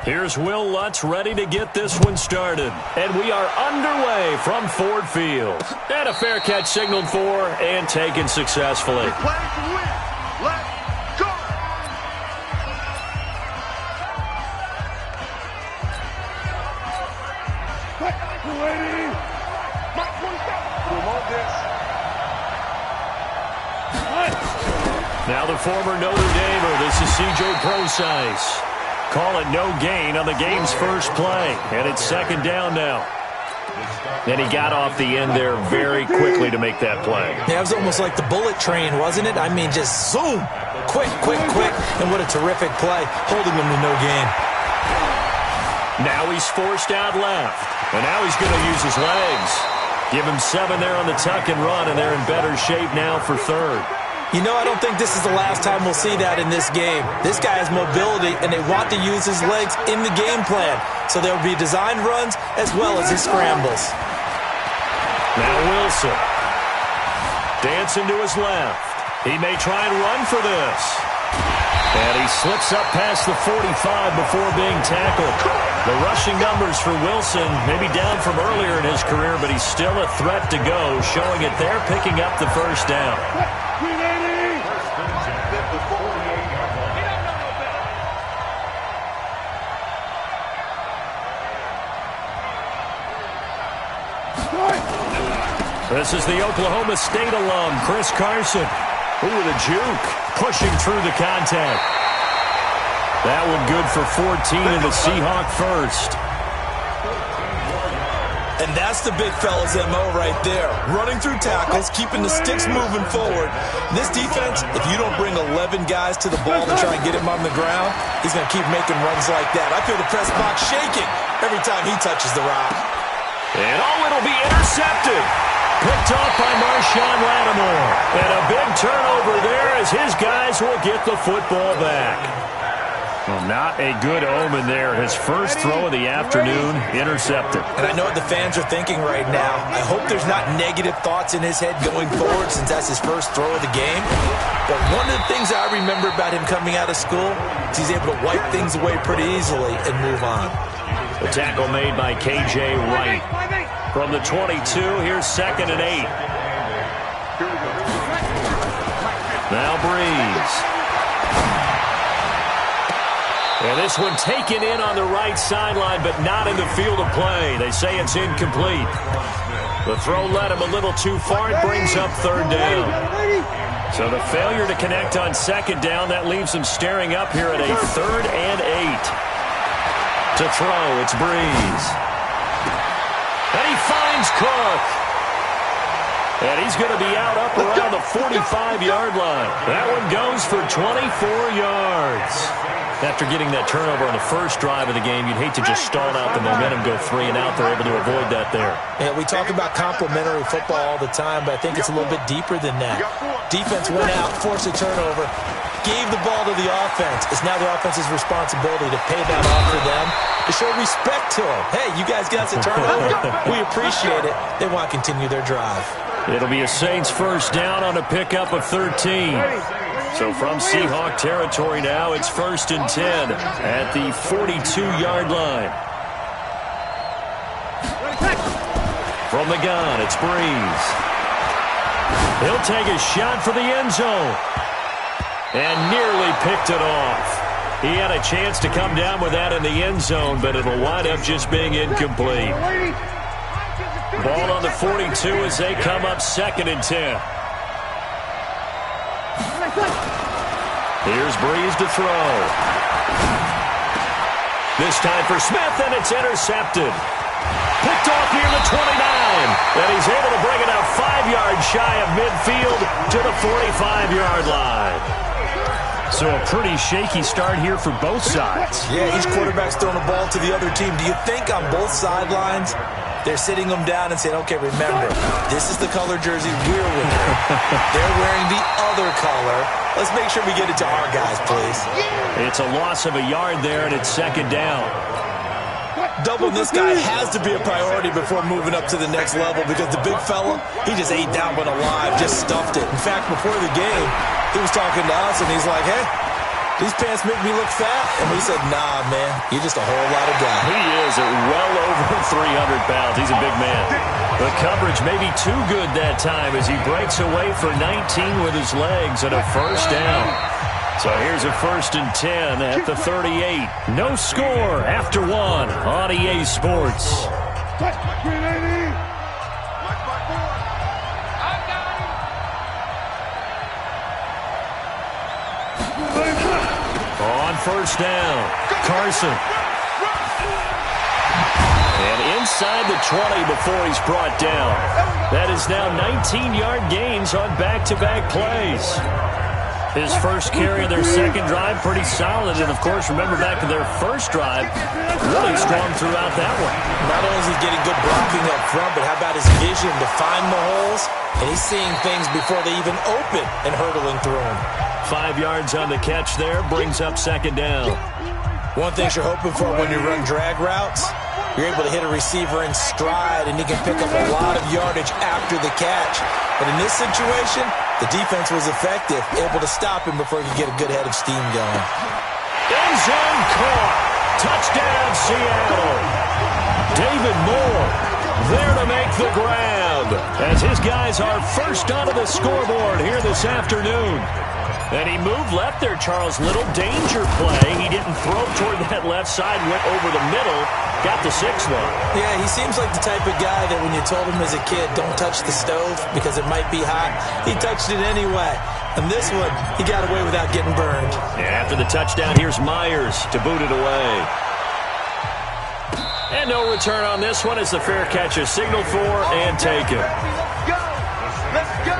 Here's Will Lutz ready to get this one started. And we are underway from Ford Field. And a fair catch signaled for and taken successfully. Let's go! Now the former Notre Damer, this is C.J. Procise. Call it no gain on the game's first play. And it's second down now. And he got off the end there very quickly to make that play. Yeah, it was almost like the bullet train, wasn't it? I mean, just zoom. Quick, quick, quick. And what a terrific play, holding him to no gain. Now he's forced out left. And now he's going to use his legs. Give him 7 there on the tuck and run, and they're in better shape now for third. You know, I don't think this is the last time we'll see that in this game. This guy has mobility, and they want to use his legs in the game plan. So there will be designed runs as well as his scrambles. Now Wilson. Dancing to his left. He may try and run for this. And he slips up past the 45 before being tackled. The rushing numbers for Wilson may be down from earlier in his career, but he's still a threat to go, showing it there, picking up the first down. This is the Oklahoma State alum, Chris Carson. Ooh, the juke, pushing through the contact. That one good for 14 and the Seahawk first. And that's the big fella's MO right there. Running through tackles, keeping the sticks moving forward. This defense, if you don't bring 11 guys to the ball to try and get him on the ground, he's going to keep making runs like that. I feel the press box shaking every time he touches the rock. And it'll be intercepted. Picked off by Marshawn Lattimore. And a big turnover there as his guys will get the football back. Well, not a good omen there. His first throw of the afternoon, intercepted. And I know what the fans are thinking right now. I hope there's not negative thoughts in his head going forward since that's his first throw of the game. But one of the things I remember about him coming out of school is he's able to wipe things away pretty easily and move on. The tackle made by K.J. Wright. From the 22, here's 2nd and 8. Now Breeze. And this one taken in on the right sideline, but not in the field of play. They say it's incomplete. The throw led him a little too far. It brings up 3rd down. So the failure to connect on 2nd down, that leaves him staring up here at a 3rd and 8. To throw, it's Breeze. And he finds Cook. And he's going to be out up around the 45-yard line. That one goes for 24 yards. After getting that turnover on the first drive of the game, you'd hate to just stall out the momentum, go 3 and out. They're able to avoid that there. Yeah, we talk about complementary football all the time, but I think it's a little bit deeper than that. Defense went out, forced a turnover, gave the ball to the offense. It's now the offense's responsibility to pay that off for them, to show respect to them. Hey, you guys got us a turnover. We appreciate it. They want to continue their drive. It'll be a Saints first down on a pickup of 13. So from Seahawk territory now, it's 1st and 10 at the 42-yard line. From the gun, it's Breeze. He'll take a shot for the end zone. And nearly picked it off. He had a chance to come down with that in the end zone, but it'll wind up just being incomplete. Ball on the 42 as they come up 2nd and 10. Here's Breeze to throw. This time for Smith, and it's intercepted. Picked off near the 29. And he's able to bring it out 5 yards shy of midfield to the 45-yard line. So a pretty shaky start here for both sides. Yeah, each quarterback's throwing the ball to the other team. Do you think on both sidelines they're sitting them down and saying, okay, remember, this is the color jersey we're wearing. They're wearing the other color. Let's make sure we get it to our guys, please. It's a loss of a yard there, and it's 2nd down. Doubling this guy has to be a priority before moving up to the next level because the big fella, he just ate that one alive, just stuffed it. In fact, before the game, he was talking to us, and he's like, hey, These pants make me look fat. And we said, nah, man, you're just a whole lot of guy. He is at well over 300 pounds. He's a big man. The coverage may be too good that time as he breaks away for 19 with his legs and a first down. So here's a 1st and 10 at the 38. No score after 1 on EA Sports. On first down, Carson. And inside the 20 before he's brought down. That is now 19-yard gains on back-to-back plays. His first carry of their second drive, pretty solid. And, of course, remember back to their first drive, really strong throughout that one. Not only is he getting good blocking up front, but how about his vision to find the holes? And he's seeing things before they even open and hurdling through them. 5 yards on the catch there, brings up second down. One thing you're hoping for when you run drag routes, you're able to hit a receiver in stride, and he can pick up a lot of yardage after the catch. But in this situation, the defense was effective, able to stop him before he could get a good head of steam going. End zone caught. Touchdown, Seattle. David Moore there to make the grab as his guys are first onto the scoreboard here this afternoon. And he moved left there, Charles. Little danger play. He didn't throw toward that left side, went over the middle, got the 6th one. Yeah, he seems like the type of guy that when you told him as a kid, don't touch the stove because it might be hot, he touched it anyway. And this one, he got away without getting burned. And after the touchdown, here's Myers to boot it away. And no return on this one as the fair catch is signaled for and taken. Let's go!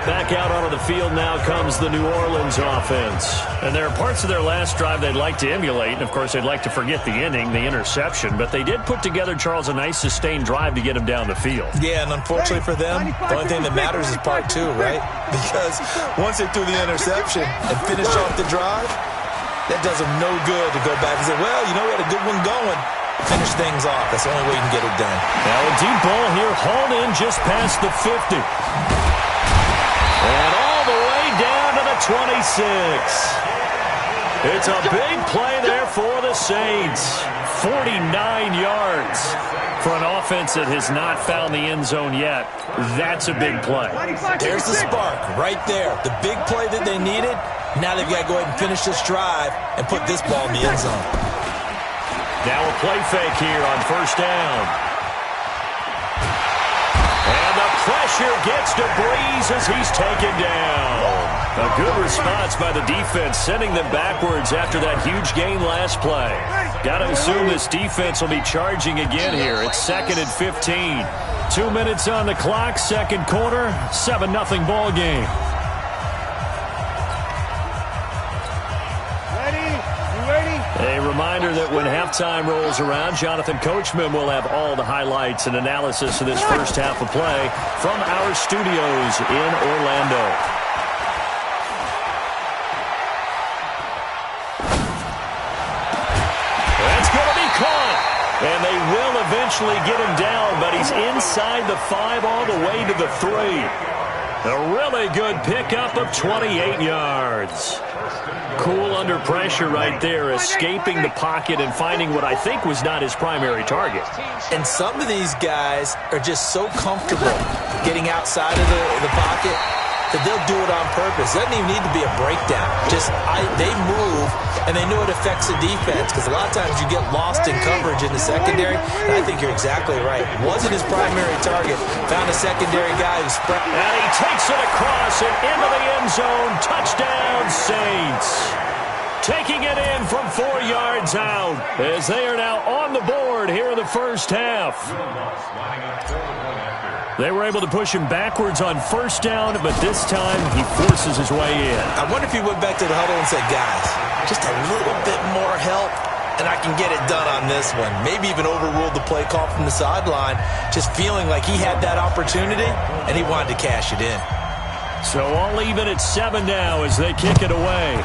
Back out onto the field now comes the New Orleans offense. And there are parts of their last drive they'd like to emulate. And, of course, they'd like to forget the inning, the interception. But they did put together, Charles, a nice sustained drive to get him down the field. Yeah, and unfortunately for them, the only thing that matters is part 2, right? Because once they threw the interception and finished off the drive, that does them no good to go back and say, well, you know, we had a good one going. Finish things off. That's the only way you can get it done. Now a deep ball here, hauled in just past the 50. And all the way down to the 26. It's a big play there for the Saints. 49 yards for an offense that has not found the end zone yet. That's a big play. There's the spark right there. The big play that they needed. Now they've got to go ahead and finish this drive and put this ball in the end zone. Now a play fake here on first down. And the pressure gets to Breeze as he's taken down. A good response by the defense, sending them backwards after that huge gain last play. Got to assume this defense will be charging again here. It's 2nd and 15. 2 minutes on the clock, second quarter, 7-0 ball game. A reminder that when halftime rolls around, Jonathan Coachman will have all the highlights and analysis of this first half of play from our studios in Orlando. That's going to be caught. And they will eventually get him down, but he's inside the 5 all the way to the 3. A really good pickup of 28 yards. Cool under pressure right there, escaping the pocket and finding what I think was not his primary target. And some of these guys are just so comfortable getting outside of the pocket that they'll do it on purpose. It doesn't even need to be a breakdown. They move, and they know it affects the defense because a lot of times you get lost in coverage in the secondary, and I think you're exactly right. Wasn't his primary target. Found a secondary guy who spread. And he takes it across and into the end zone. Touchdown, Saints. Taking it in from 4 yards out as they are now on the board here in the first half. They were able to push him backwards on first down, but this time he forces his way in. I wonder if he went back to the huddle and said, guys, just a little bit more help, and I can get it done on this one. Maybe even overruled the play call from the sideline, just feeling like he had that opportunity, and he wanted to cash it in. So all even at 7 now as they kick it away.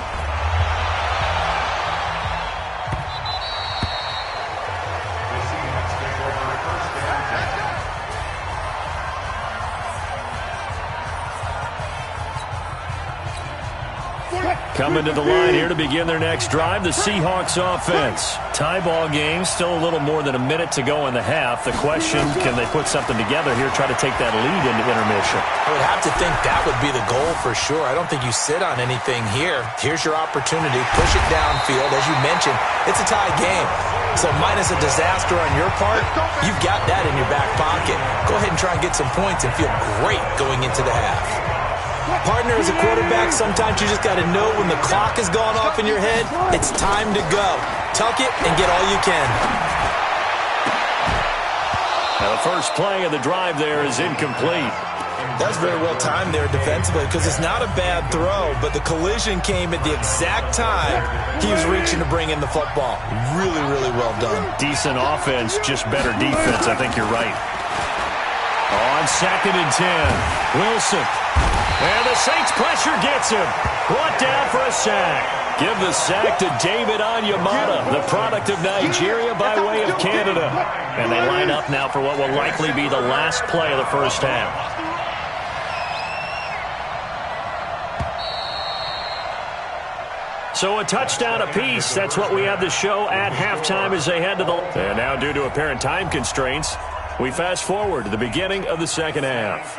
Coming to the line here to begin their next drive, the Seahawks offense. Tie ball game, still a little more than a minute to go in the half. The question, can they put something together here, try to take that lead into intermission? I would have to think that would be the goal for sure. I don't think you sit on anything here. Here's your opportunity. Push it downfield. As you mentioned, it's a tie game. So minus a disaster on your part, you've got that in your back pocket. Go ahead and try and get some points and feel great going into the half. Partner, as a quarterback, sometimes you just got to know when the clock has gone off in your head, it's time to go. Tuck it and get all you can. Now the first play of the drive there is incomplete. That's very well timed there defensively because it's not a bad throw, but the collision came at the exact time he was reaching to bring in the football. Really, really well done. Decent offense, just better defense. I think you're right. On 2nd and 10, Wilson. And the Saints pressure gets him. Brought down for a sack. Give the sack to David Onyemata, the product of Nigeria by way of Canada. And they line up now for what will likely be the last play of the first half. So a touchdown apiece. That's what we have to show at halftime as they head to the... And now, due to apparent time constraints, we fast forward to the beginning of the second half.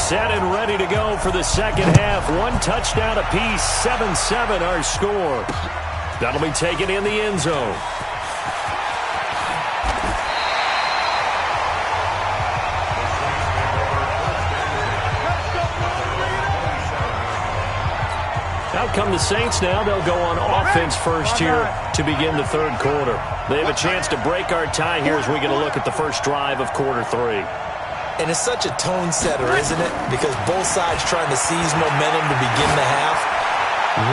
Set and ready to go for the second half. One touchdown apiece, 7-7 our score. That'll be taken in the end zone. Out come the Saints now. They'll go on offense first here to begin the third quarter. They have a chance to break our tie here as we get a look at the first drive of quarter 3. And it's such a tone setter, isn't it? Because both sides trying to seize momentum to begin the half.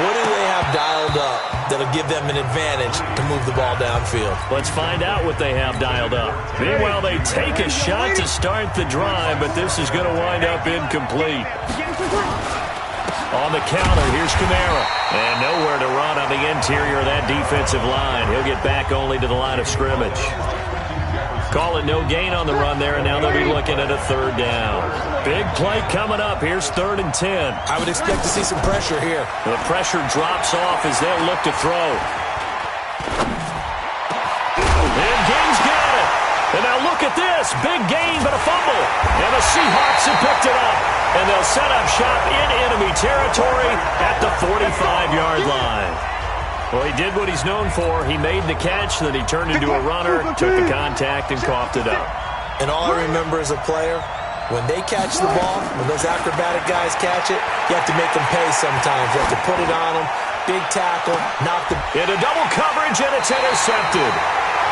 What do they have dialed up that'll give them an advantage to move the ball downfield? Let's find out what they have dialed up. Meanwhile, they take a shot to start the drive, but this is going to wind up incomplete. On the counter, here's Kamara. And nowhere to run on the interior of that defensive line. He'll get back only to the line of scrimmage. Call it no gain on the run there, and now they'll be looking at a third down. Big play coming up. Here's 3rd and 10. I would expect to see some pressure here. The pressure drops off as they'll look to throw. And Gaines got it. And now look at this. Big gain, but a fumble. And the Seahawks have picked it up. And they'll set up shop in enemy territory at the 45-yard line. Well, he did what he's known for. He made the catch, then he turned into a runner, took the contact, and coughed it up. And all I remember as a player, when they catch the ball, when those acrobatic guys catch it, you have to make them pay sometimes. You have to put it on them. Big tackle, knock the... Into double coverage, and it's intercepted.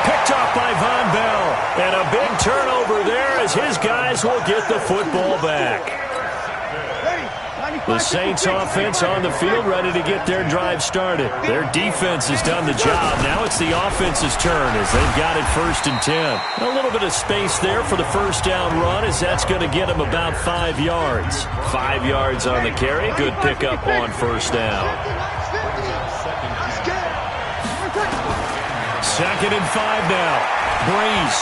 Picked off by Von Bell. And a big turnover there as his guys will get the football back. The Saints offense on the field ready to get their drive started. Their defense has done the job. Now it's the offense's turn as they've got it 1st and 10. A little bit of space there for the first down run as that's going to get them about 5 yards. 5 yards on the carry. Good pickup on first down. 2nd and 5 now. Breeze.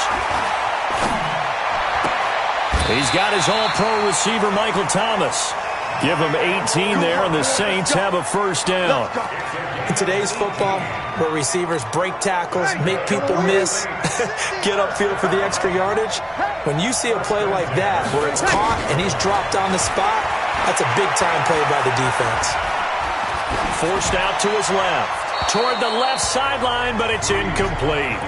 He's got his all-pro receiver, Michael Thomas. Give him 18 there, and the Saints have a first down. In today's football, where receivers break tackles, make people miss, get upfield for the extra yardage, when you see a play like that where it's caught and he's dropped on the spot, that's a big-time play by the defense. Forced out to his left. Toward the left sideline, but it's incomplete.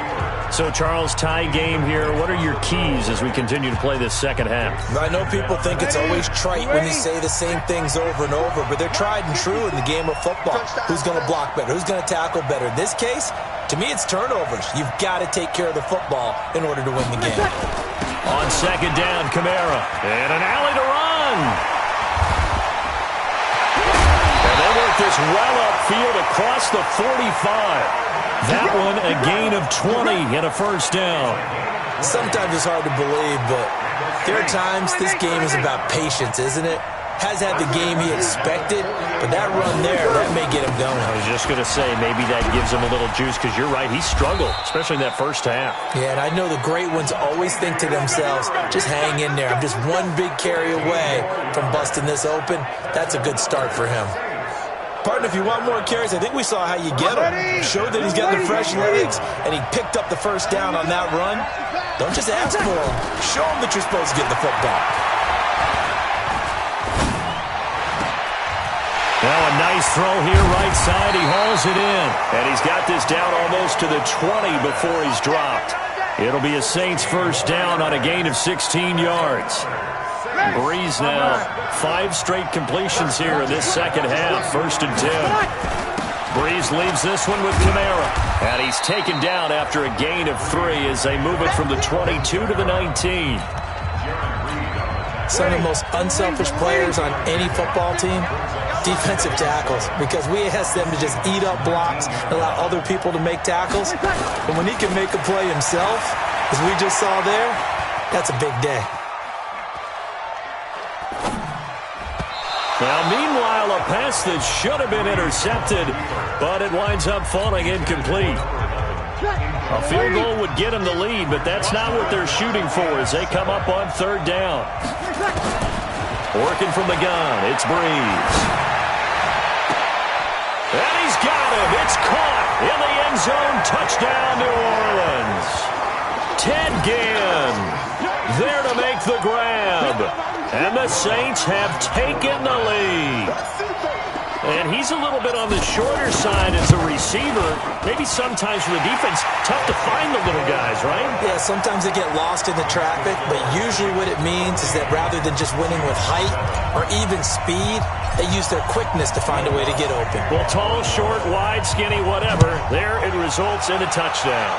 So, Charles, tie game here. What are your keys as we continue to play this second half? I know people think it's always trite when you say the same things over and over, but they're tried and true in the game of football. Who's going to block better? Who's going to tackle better? In this case, to me, it's turnovers. You've got to take care of the football in order to win the game. On 2nd down, Kamara. And an alley to run. And they work this well upfield across the 45. That one a gain of 20 and a first down. Sometimes it's hard to believe, but there are times this game is about patience, isn't it? has had the game he expected, but that run there, that may get him going. I was just going to say, maybe that gives him a little juice, because you're right, he struggled, especially in that first half. Yeah, and I know the great ones always think to themselves, just hang in there. I'm just one big carry away from busting this open. That's a good start for him. Partner, if you want more carries, I think we saw how you get him. Showed that he's got the fresh legs, and he picked up the first down on that run. Don't just ask for him. Show him that you're supposed to get the football. Now a nice throw here, right side. He hauls it in. And he's got this down almost to the 20 before he's dropped. It'll be a Saints first down on a gain of 16 yards. Breeze now, 5 straight completions here in this second half, 1st and 10. Breeze leaves this one with Kamara. And he's taken down after a gain of 3 as they move it from the 22 to the 19. Some of the most unselfish players on any football team, defensive tackles, because we ask them to just eat up blocks and allow other people to make tackles. But when he can make a play himself, as we just saw there, that's a big day. Now, meanwhile, a pass that should have been intercepted, but it winds up falling incomplete. A field goal would get them the lead, but that's not what they're shooting for as they come up on 3rd down. Working from the gun, it's Breeze. And he's got him. It's caught in the end zone. Touchdown, New Orleans. Ted Ginn there to make the grab. And the Saints have taken the lead. And he's a little bit on the shorter side as a receiver. Maybe sometimes for the defense, tough to find the little guys, right? Yeah, sometimes they get lost in the traffic, but usually what it means is that rather than just winning with height or even speed, they use their quickness to find a way to get open. Well, tall, short, wide, skinny, whatever, there it results in a touchdown.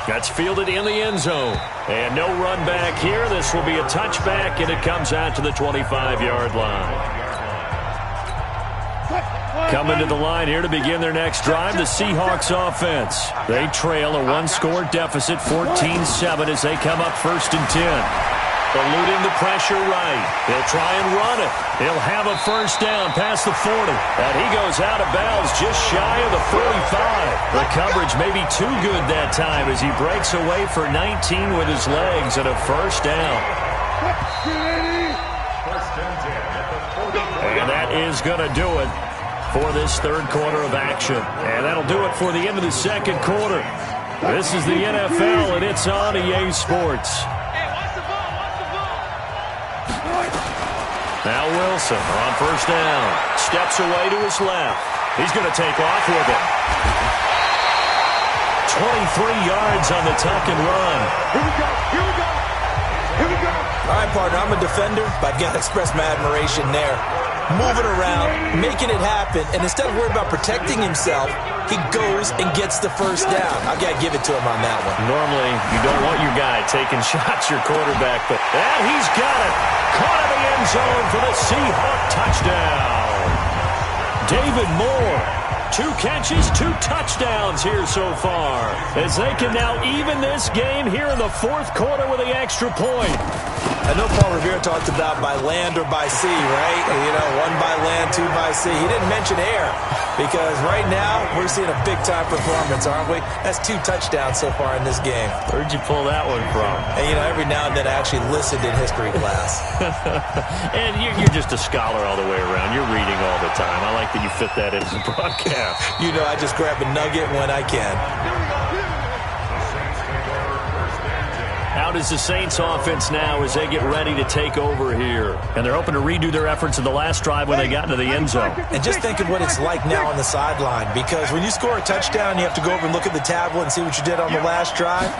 That's fielded in the end zone. And no run back here. This will be a touchback, and it comes out to the 25-yard line. Coming to the line here to begin their next drive, the Seahawks offense. They trail a 1-score deficit, 14-7, as they come up 1st and 10. Eluding the pressure right. He'll try and run it. He'll have a first down past the 40. And he goes out of bounds just shy of the 45. The coverage may be too good that time as he breaks away for 19 with his legs and a first down. And that is going to do it for this 3rd quarter of action. And that'll do it for the end of the 2nd quarter. This is the NFL, and it's on EA Sports. Now Wilson on first down. Steps away to his left. He's going to take off with it. 23 yards on the tuck and run. Here we go. Here we go. Here we go. All right, partner, I'm a defender, but I've got to express my admiration there. Moving around, making it happen, and instead of worrying about protecting himself, he goes and gets the first down. I've got to give it to him on that one. Normally, you don't want your guy taking shots, your quarterback, but and he's got it. Caught in the end zone for the Seahawk touchdown. David Moore, 2 catches, 2 touchdowns here so far, as they can now even this game here in the 4th quarter with the extra point. I know Paul Revere talked about by land or by sea, right? You know, 1 by land, 2 by sea. He didn't mention air because right now we're seeing a big-time performance, aren't we? That's 2 touchdowns so far in this game. Where'd you pull that one from? And, you know, every now and then I actually listened in history class. And you're just a scholar all the way around. You're reading all the time. I like that you fit that into the broadcast. You know, I just grab a nugget when I can. Out is the Saints offense now as they get ready to take over here. And they're hoping to redo their efforts in the last drive when they got into the end zone. And just think of what it's like now on the sideline, because when you score a touchdown, you have to go over and look at the tablet and see what you did on the last drive.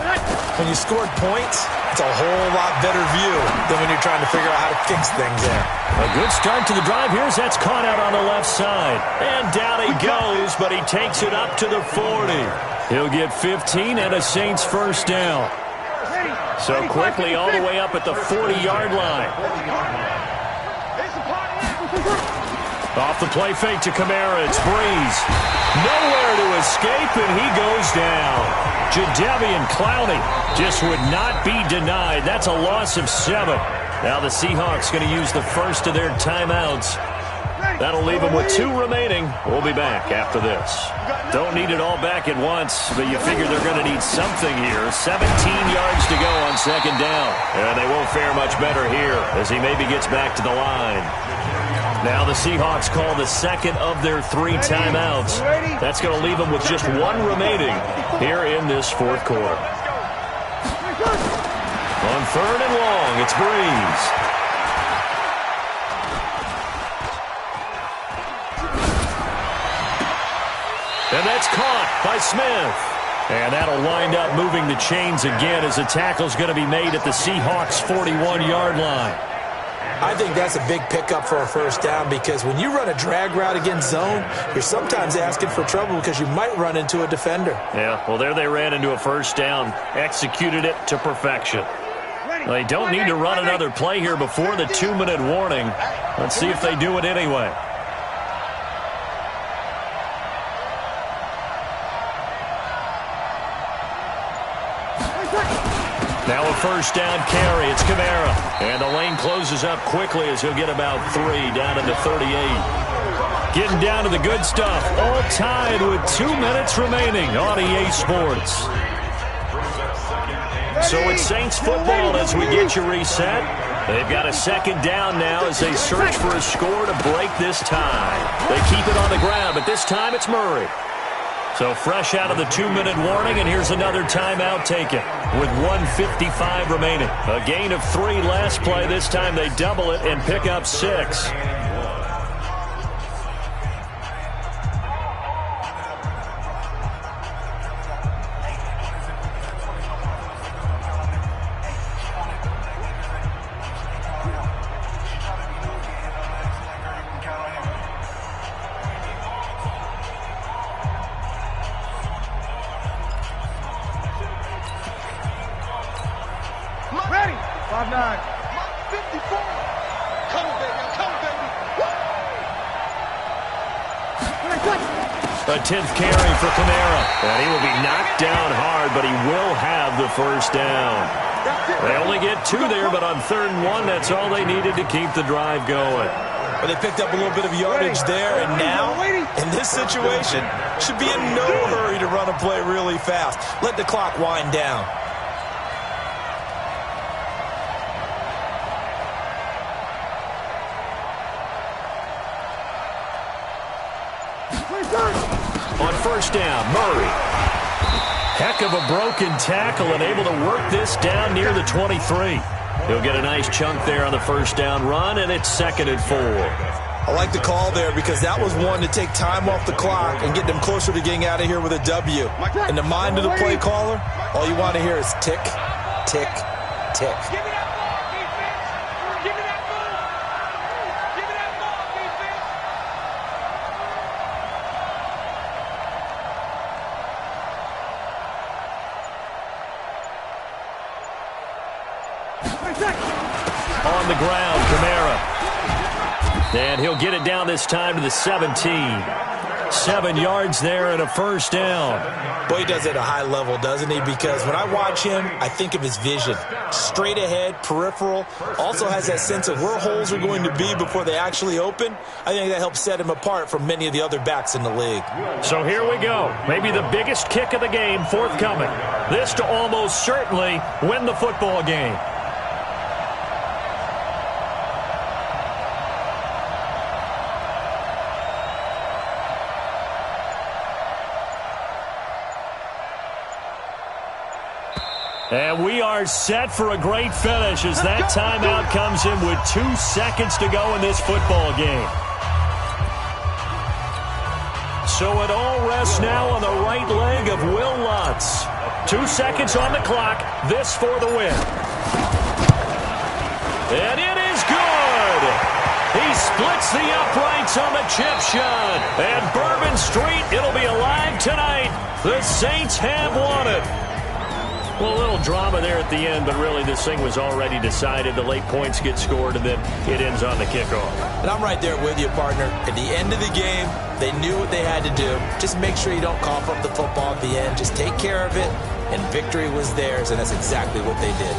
When you scored points, it's a whole lot better view than when you're trying to figure out how to fix things there. A good start to the drive here as that's caught out on the left side. And down he goes, but he takes it up to the 40. He'll get 15 and a Saints first down. So quickly all the way up at the 40-yard line. Off the play fake to Kamara, it's Breeze. Nowhere to escape, and he goes down. Jadeveon Clowney just would not be denied. That's a loss of 7. Now the Seahawks going to use the first of their timeouts. That'll leave them with 2 remaining. We'll be back after this. Don't need it all back at once, but you figure they're going to need something here. 17 yards to go on second down. And they won't fare much better here as he maybe gets back to the line. Now the Seahawks call the second of their 3 timeouts. That's going to leave them with just 1 remaining here in this fourth quarter. On third and long, it's Breeze. And that's caught by Smith. And that'll wind up moving the chains again as the tackle's going to be made at the Seahawks' 41-yard line. I think that's a big pickup for a first down because when you run a drag route against zone, you're sometimes asking for trouble because you might run into a defender. Yeah, well, there they ran into a first down, executed it to perfection. They don't need to run another play here before the 2-minute warning. Let's see if they do it anyway. Now a first down carry. It's Kamara. And the lane closes up quickly as he'll get about 3 down into 38. Getting down to the good stuff. All tied with 2 minutes remaining on EA Sports. So it's Saints football as we get you reset. They've got a second down now as they search for a score to break this tie. They keep it on the ground, but this time it's Murray. So fresh out of the 2-minute warning, and here's another timeout taken with 1:55 remaining. A gain of 3 last play. This time they double it and pick up 6. Ready. 5-9. 54. Come on, baby. Come on, baby. A 10th carry for Kamara. And he will be knocked down hard, but he will have the first down. They only get 2 there, but on 3rd and 1, that's all they needed to keep the drive going. Well, they picked up a little bit of yardage there, and now, in this situation, should be in no hurry to run a play really fast. Let the clock wind down. On first down, Murray. Heck of a broken tackle and able to work this down near the 23. He'll get a nice chunk there on the first down run, and it's 2nd and 4. I like the call there because that was one to take time off the clock and get them closer to getting out of here with a W. In the mind of the play caller, all you want to hear is tick, tick, tick. On the ground, Kamara. And he'll get it down this time to the 17. 7 yards there and a first down. Boy, he does it at a high level, doesn't he? Because when I watch him, I think of his vision. Straight ahead, peripheral. Also has that sense of where holes are going to be before they actually open. I think that helps set him apart from many of the other backs in the league. So here we go. Maybe the biggest kick of the game forthcoming. This to almost certainly win the football game. And we are set for a great finish as that timeout comes in with 2 seconds to go in this football game. So it all rests now on the right leg of Will Lutz. 2 seconds on the clock. This for the win. And it is good. He splits the uprights on the chip shot. And Bourbon Street, it'll be alive tonight. The Saints have won it. Well, a little drama there at the end, but really this thing was already decided. The late points get scored, and then it ends on the kickoff. And I'm right there with you, partner. At the end of the game, they knew what they had to do. Just make sure you don't cough up the football at the end. Just take care of it, and victory was theirs, and that's exactly what they did.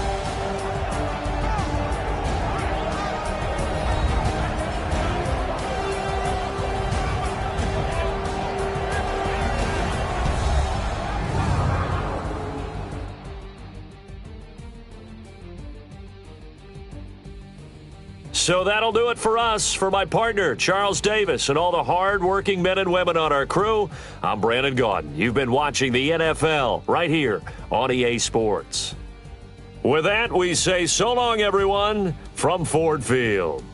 So that'll do it for us. For my partner, Charles Davis, and all the hard-working men and women on our crew, I'm Brandon Gaudin. You've been watching the NFL right here on EA Sports. With that, we say so long, everyone, from Ford Field.